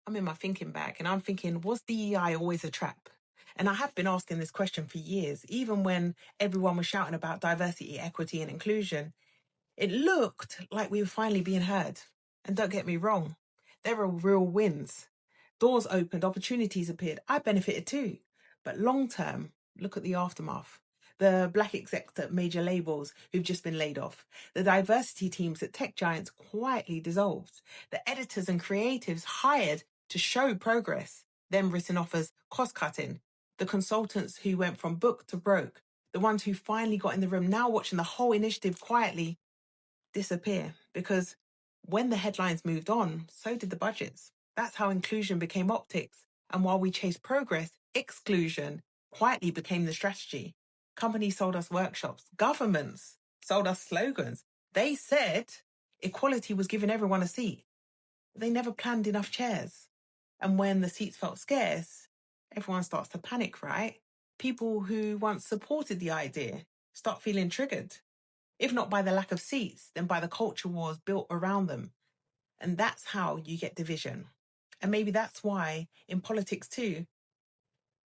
I'm in my thinking back and I'm thinking, was DEI always a trap? And I have been asking this question for years, even when everyone was shouting about diversity, equity, and inclusion. It looked like we were finally being heard. And don't get me wrong, there are real wins. Doors opened, opportunities appeared. I benefited too. But long term, look at the aftermath. The black execs at major labels who've just been laid off. The diversity teams at tech giants quietly dissolved. The editors and creatives hired to show progress, then written off as cost cutting. The consultants who went from book to broke. The ones who finally got in the room now watching the whole initiative quietly disappear, because when the headlines moved on, so did the budgets. That's how inclusion became optics. And while we chased progress, exclusion quietly became the strategy. Companies sold us workshops. Governments sold us slogans. They said equality was giving everyone a seat. They never planned enough chairs. And when the seats felt scarce, everyone starts to panic, right? People who once supported the idea start feeling triggered, if not by the lack of seats, then by the culture wars built around them. And that's how you get division. And maybe that's why in politics too,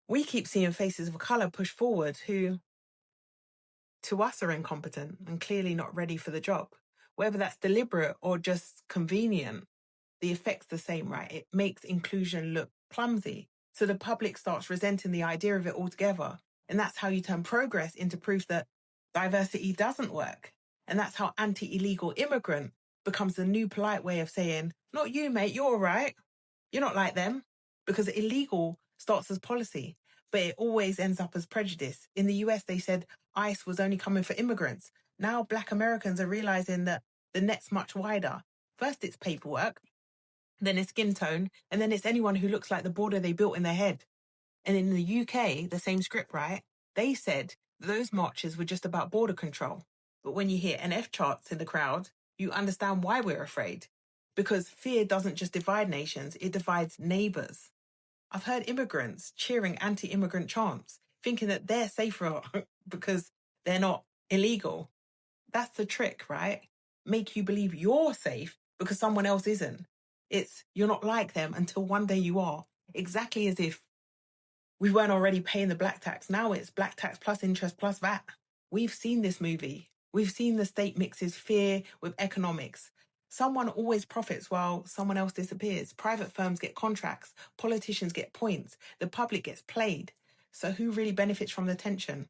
we keep seeing faces of colour push forward who, to us, are incompetent and clearly not ready for the job. Whether that's deliberate or just convenient, the effect's the same, right? It makes inclusion look clumsy. So the public starts resenting the idea of it altogether. And that's how you turn progress into proof that diversity doesn't work. And that's how anti-illegal immigrant becomes the new polite way of saying, not you, mate, you're all right. You're not like them. Because illegal starts as policy, but it always ends up as prejudice. In the US, they said ICE was only coming for immigrants. Now Black Americans are realizing that the net's much wider. First, it's paperwork, then it's skin tone, and then it's anyone who looks like the border they built in their head. And in the UK, the same script, right? They said those marches were just about border control. But when you hear NF charts in the crowd, you understand why we're afraid. Because fear doesn't just divide nations, it divides neighbours. I've heard immigrants cheering anti-immigrant chants, thinking that they're safer because they're not illegal. That's the trick, right? Make you believe you're safe because someone else isn't. It's you're not like them until one day you are. Exactly as if we weren't already paying the black tax. Now it's black tax plus interest plus VAT. We've seen this movie. We've seen the state mixes fear with economics. Someone always profits while someone else disappears. Private firms get contracts. Politicians get points. The public gets played. So who really benefits from the tension?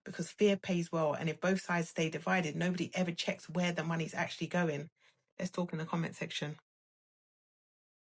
Because fear pays well. And if both sides stay divided, nobody ever checks where the money's actually going. Let's talk in the comment section.